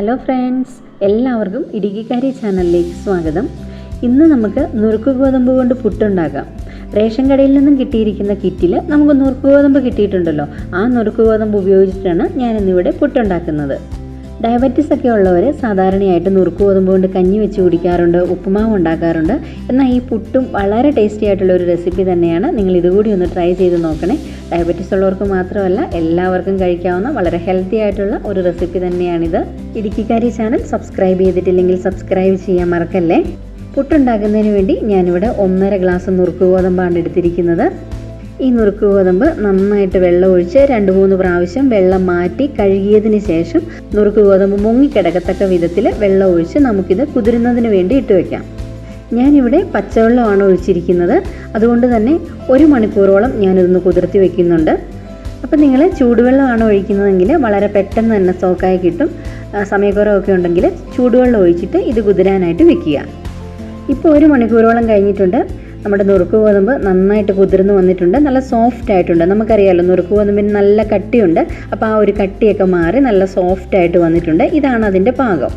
Hello friends, എല്ലാവർക്കും ഇടുക്കിക്കാരി ചാനലിലേക്ക് സ്വാഗതം. ഇന്ന് നമുക്ക് നുറുക്ക് ഗോതമ്പ് കൊണ്ട് പുട്ടുണ്ടാക്കാം. റേഷൻ കടയിൽ നിന്നും കിട്ടിയിരിക്കുന്ന കിറ്റിൽ നമുക്ക് നുറുക്ക് ഗോതമ്പ് കിട്ടിയിട്ടുണ്ടല്ലോ. ആ നുറുക്ക് ഗോതമ്പ് ഉപയോഗിച്ചിട്ടാണ് ഞാനിന്നിവിടെ പുട്ടുണ്ടാക്കുന്നത്. ഡയബറ്റീസ് ഒക്കെ ഉള്ളവർ സാധാരണയായിട്ട് നുറുക്ക് ഗോതമ്പ് കൊണ്ട് കഞ്ഞി വെച്ച് കുടിക്കാറുണ്ട്, ഉപ്പുമാവ് ഉണ്ടാക്കാറുണ്ട്. എന്നാൽ ഈ പുട്ടും വളരെ ടേസ്റ്റി ആയിട്ടുള്ള ഒരു റെസിപ്പി തന്നെയാണ്. നിങ്ങൾ ഇതുകൂടി ഒന്ന് ട്രൈ ചെയ്ത് നോക്കണേ. ഡയബറ്റീസ് ഉള്ളവർക്ക് മാത്രമല്ല, എല്ലാവർക്കും കഴിക്കാവുന്ന വളരെ ഹെൽത്തി ആയിട്ടുള്ള ഒരു റെസിപ്പി തന്നെയാണിത്. ഇടുക്കിക്കാരി ചാനൽ സബ്സ്ക്രൈബ് ചെയ്തിട്ടില്ലെങ്കിൽ സബ്സ്ക്രൈബ് ചെയ്യാൻ മറക്കല്ലേ. പുട്ടുണ്ടാക്കുന്നതിന് വേണ്ടി ഞാനിവിടെ 1.5 ഗ്ലാസ് നുറുക്ക് ഗോതമ്പാണ് എടുത്തിരിക്കുന്നത്. ഈ നുറുക്ക് ഗോതമ്പ് നന്നായിട്ട് വെള്ളം ഒഴിച്ച് 2-3 പ്രാവശ്യം വെള്ളം മാറ്റി കഴുകിയതിന് ശേഷം നുറുക്ക് ഗോതമ്പ് മുങ്ങിക്കിടക്കത്തക്ക വിധത്തിൽ വെള്ളം ഒഴിച്ച് നമുക്കിത് കുതിരുന്നതിന് വേണ്ടി ഇട്ട് വയ്ക്കാം. ഞാനിവിടെ പച്ചവെള്ളമാണ് ഒഴിച്ചിരിക്കുന്നത്. അതുകൊണ്ട് തന്നെ 1 മണിക്കൂറോളം ഞാനിതൊന്ന് കുതിർത്തി വെക്കുന്നുണ്ട്. അപ്പം നിങ്ങൾ ചൂടുവെള്ളമാണ് ഒഴിക്കുന്നതെങ്കിൽ വളരെ പെട്ടെന്ന് തന്നെ സോക്കായി കിട്ടും. സമയക്കുറവൊക്കെ ഉണ്ടെങ്കിൽ ചൂടുവെള്ളം ഒഴിച്ചിട്ട് ഇത് കുതിരാനായിട്ട് വെക്കുക. ഇപ്പോൾ 1 മണിക്കൂറോളം കഴിഞ്ഞിട്ടുണ്ട്. നമ്മുടെ നുറുക്ക് ഗോതമ്പ് നന്നായിട്ട് കുതിർന്ന് വന്നിട്ടുണ്ട്. നല്ല സോഫ്റ്റ് ആയിട്ടുണ്ട്. നമുക്കറിയാമല്ലോ, നുറുക്ക് ഗോതമ്പിന് നല്ല കട്ടിയുണ്ട്. അപ്പോൾ ആ ഒരു കട്ടിയൊക്കെ മാറി നല്ല സോഫ്റ്റ് ആയിട്ട് വന്നിട്ടുണ്ട്. ഇതാണ് അതിൻ്റെ പാകം.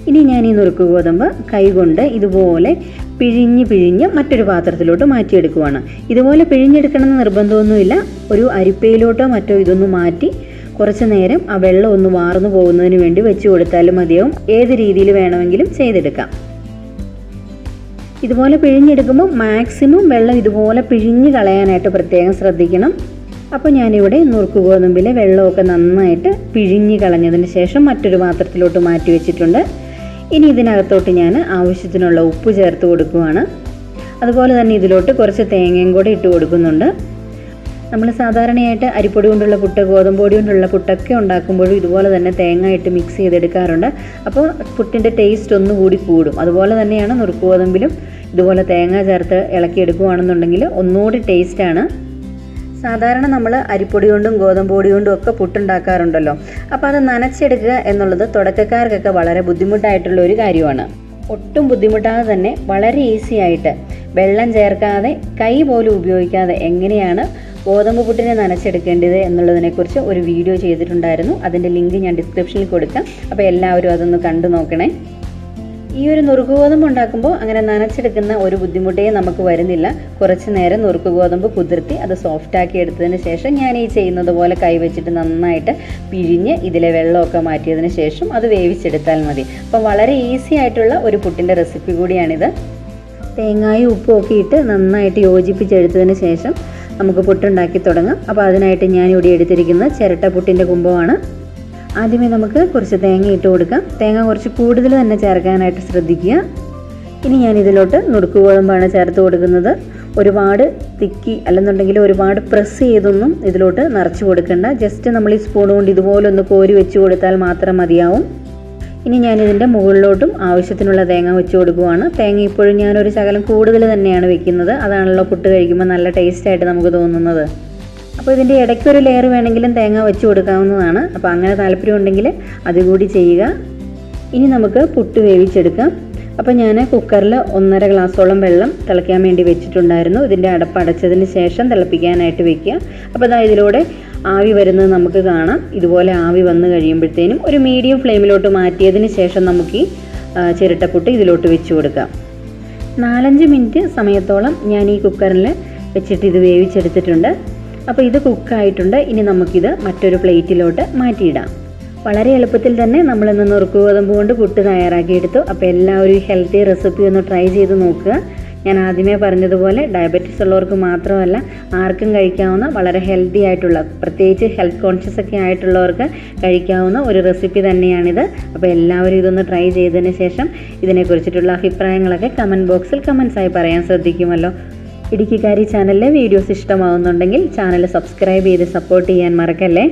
ഇനി ഞാൻ ഈ നുറുക്ക് ഗോതമ്പ് കൈകൊണ്ട് ഇതുപോലെ പിഴിഞ്ഞ് മറ്റൊരു പാത്രത്തിലോട്ട് മാറ്റിയെടുക്കുവാണ്. ഇതുപോലെ പിഴിഞ്ഞെടുക്കണമെന്ന് നിർബന്ധമൊന്നുമില്ല. ഒരു അരിപ്പയിലോട്ടോ മറ്റോ ഇതൊന്ന് മാറ്റി കുറച്ച് നേരം ആ വെള്ളം ഒന്ന് വാർന്നു പോകുന്നതിന് വേണ്ടി വെച്ച് കൊടുത്താലും മതിയാവും. ഏത് രീതിയിൽ വേണമെങ്കിലും ചെയ്തെടുക്കാം. ഇതുപോലെ പിഴിഞ്ഞെടുക്കുമ്പോൾ മാക്സിമം വെള്ളം ഇതുപോലെ പിഴിഞ്ഞ് കളയാനായിട്ട് പ്രത്യേകം ശ്രദ്ധിക്കണം. അപ്പോൾ ഞാനിവിടെ നുറുക്ക് ഗോതമ്പിലെ വെള്ളമൊക്കെ നന്നായിട്ട് പിഴിഞ്ഞ് കളഞ്ഞതിന് ശേഷം മറ്റൊരു പാത്രത്തിലോട്ട് മാറ്റി വെച്ചിട്ടുണ്ട്. ഇനി ഇതിനകത്തോട്ട് ഞാൻ ആവശ്യത്തിനുള്ള ഉപ്പ് ചേർത്ത് കൊടുക്കുകയാണ്. അതുപോലെ തന്നെ ഇതിലോട്ട് കുറച്ച് തേങ്ങയും കൂടെ ഇട്ട് കൊടുക്കുന്നുണ്ട്. നമ്മൾ സാധാരണയായിട്ട് അരിപ്പൊടി കൊണ്ടുള്ള പുട്ട്, ഗോതമ്പ് പൊടി കൊണ്ടുള്ള പുട്ടൊക്കെ ഉണ്ടാക്കുമ്പോഴും ഇതുപോലെ തന്നെ തേങ്ങ ഇട്ട് മിക്സ് ചെയ്തെടുക്കാറുണ്ട്. അപ്പോൾ പുട്ടിൻ്റെ ടേസ്റ്റ് ഒന്നുകൂടി കൂടും. അതുപോലെ തന്നെയാണ് നുറുക്ക് ഗോതമ്പിലും ഇതുപോലെ തേങ്ങ ചേർത്ത് ഇളക്കിയെടുക്കുകയാണെന്നുണ്ടെങ്കിൽ ഒന്നുകൂടി ടേസ്റ്റാണ്. സാധാരണ നമ്മൾ അരിപ്പൊടി കൊണ്ടും ഗോതമ്പ് പൊടി കൊണ്ടും ഒക്കെ പുട്ടുണ്ടാക്കാറുണ്ടല്ലോ. അപ്പോൾ അത് നനച്ചെടുക്കുക എന്നുള്ളത് തുടക്കക്കാർക്കൊക്കെ വളരെ ബുദ്ധിമുട്ടായിട്ടുള്ള ഒരു കാര്യമാണ്. ഒട്ടും ബുദ്ധിമുട്ടാതെ തന്നെ വളരെ ഈസി ആയിട്ട് വെള്ളം ചേർക്കാതെ കൈ പോലും ഉപയോഗിക്കാതെ എങ്ങനെയാണ് ഗോതമ്പ് പുട്ടിനെ നനച്ചെടുക്കേണ്ടത് എന്നുള്ളതിനെക്കുറിച്ച് ഒരു വീഡിയോ ചെയ്തിട്ടുണ്ടായിരുന്നു. അതിൻ്റെ ലിങ്ക് ഞാൻ ഡിസ്ക്രിപ്ഷനിൽ കൊടുക്കാം. അപ്പോൾ എല്ലാവരും അതൊന്ന് കണ്ടു നോക്കണേ. ഈ ഒരു നുറുക്ക് ഗോതമ്പ് ഉണ്ടാക്കുമ്പോൾ അങ്ങനെ നനച്ചെടുക്കുന്ന ഒരു ബുദ്ധിമുട്ടേ നമുക്ക് വരുന്നില്ല. കുറച്ച് നേരം നുറുക്ക് ഗോതമ്പ് കുതിർത്തി അത് സോഫ്റ്റാക്കി എടുത്തതിന് ശേഷം ഞാൻ ഈ ചെയ്യുന്നത് പോലെ കൈവച്ചിട്ട് നന്നായിട്ട് പിഴിഞ്ഞ് ഇതിലെ വെള്ളമൊക്കെ മാറ്റിയതിന് ശേഷം അത് വേവിച്ചെടുത്താൽ മതി. അപ്പോൾ വളരെ ഈസി ആയിട്ടുള്ള ഒരു പുട്ടിൻ്റെ റെസിപ്പി കൂടിയാണിത്. തേങ്ങായും ഉപ്പും ഒക്കെ ഇട്ട് നന്നായിട്ട് യോജിപ്പിച്ചെടുത്തതിന് ശേഷം നമുക്ക് പുട്ടുണ്ടാക്കി തുടങ്ങാം. അപ്പോൾ അതിനായിട്ട് ഞാനിവിടെ എടുത്തിരിക്കുന്നത് ചിരട്ട പുട്ടിൻ്റെ കുമ്പമാണ്. ആദ്യമേ നമുക്ക് കുറച്ച് തേങ്ങ ഇട്ട് കൊടുക്കാം. തേങ്ങ കുറച്ച് കൂടുതൽ തന്നെ ചേർക്കാനായിട്ട് ശ്രദ്ധിക്കുക. ഇനി ഞാൻ ഇതിലോട്ട് നുറുക്ക് ഗോതമ്പാണ് ചേർത്ത് കൊടുക്കുന്നത്. ഒരുപാട് തിക്കി അല്ലെന്നുണ്ടെങ്കിൽ ഒരുപാട് പ്രസ് ചെയ്തൊന്നും ഇതിലോട്ട് നിറച്ച് കൊടുക്കണ്ട. ജസ്റ്റ് നമ്മൾ ഈ സ്പൂൺ കൊണ്ട് ഇതുപോലെ ഒന്ന് കോരി വെച്ച് കൊടുത്താൽ മാത്രം മതിയാവും. ഇനി ഞാനിതിൻ്റെ മുകളിലോട്ടും ആവശ്യത്തിനുള്ള തേങ്ങ വെച്ച് കൊടുക്കുവാണ്. തേങ്ങ ഇപ്പോഴും ഞാനൊരു ശകലം കൂടുതൽ തന്നെയാണ് വെക്കുന്നത്. അതാണല്ലോ പുട്ട് കഴിക്കുമ്പോൾ നല്ല ടേസ്റ്റായിട്ട് നമുക്ക് തോന്നുന്നത്. അപ്പോൾ ഇതിൻ്റെ ഇടയ്ക്കൊരു ലെയർ വേണമെങ്കിലും തേങ്ങ വെച്ച് കൊടുക്കാവുന്നതാണ്. അപ്പോൾ അങ്ങനെ താല്പര്യം ഉണ്ടെങ്കിൽ അതുകൂടി ചെയ്യുക. ഇനി നമുക്ക് പുട്ട് വേവിച്ചെടുക്കാം. അപ്പോൾ ഞാൻ കുക്കറിൽ 1.5 ഗ്ലാസോളം വെള്ളം തിളയ്ക്കാൻ വേണ്ടി വെച്ചിട്ടുണ്ടായിരുന്നു. ഇതിൻ്റെ അടപ്പ് അടച്ചതിന് ശേഷം തിളപ്പിക്കാനായിട്ട് വെക്കുക. അപ്പോൾ അതാ ഇതിലൂടെ ആവി വരുന്നത് നമുക്ക് കാണാം. ഇതുപോലെ ആവി വന്നു കഴിയുമ്പോഴത്തേനും ഒരു മീഡിയം ഫ്ലെയിമിലോട്ട് മാറ്റിയതിന് ശേഷം നമുക്ക് ഈ ചിരട്ടപ്പുട്ട് ഇതിലോട്ട് വെച്ച് കൊടുക്കാം. 4-5 മിനിറ്റ് സമയത്തോളം ഞാൻ ഈ കുക്കറിൽ വെച്ചിട്ട് ഇത് വേവിച്ചെടുത്തിട്ടുണ്ട്. അപ്പോൾ ഇത് കുക്കായിട്ടുണ്ട്. ഇനി നമുക്കിത് മറ്റൊരു പ്ലേറ്റിലോട്ട് മാറ്റിയിടാം. വളരെ എളുപ്പത്തിൽ തന്നെ നമ്മളിന്ന് നുറുക്ക് ഗോതമ്പ് കൊണ്ട് പുട്ട് തയ്യാറാക്കിയെടുത്തു. അപ്പോൾ എല്ലാവരും ഈ ഹെൽത്തി റെസിപ്പി ഒന്ന് ട്രൈ ചെയ്ത് നോക്കുക. ഞാൻ ആദ്യമേ പറഞ്ഞതുപോലെ ഡയബറ്റീസ് ഉള്ളവർക്ക് മാത്രമല്ല, ആർക്കും കഴിക്കാവുന്ന വളരെ ഹെൽത്തി ആയിട്ടുള്ള, പ്രത്യേകിച്ച് ഹെൽത്ത് കോൺഷ്യസ് ഒക്കെ ആയിട്ടുള്ളവർക്ക് കഴിക്കാവുന്ന ഒരു റെസിപ്പി തന്നെയാണിത്. അപ്പോൾ എല്ലാവരും ഇതൊന്ന് ട്രൈ ചെയ്തതിന് ശേഷം ഇതിനെക്കുറിച്ചിട്ടുള്ള അഭിപ്രായങ്ങളൊക്കെ കമൻറ്റ് ബോക്സിൽ കമൻസായി പറയാൻ ശ്രദ്ധിക്കുമല്ലോ. ഇടുക്കിക്കാരി ചാനലിലെ വീഡിയോസ് ഇഷ്ടമാവുന്നുണ്ടെങ്കിൽ ചാനൽ സബ്സ്ക്രൈബ് ചെയ്ത് സപ്പോർട്ട് ചെയ്യാൻ മറക്കല്ലേ.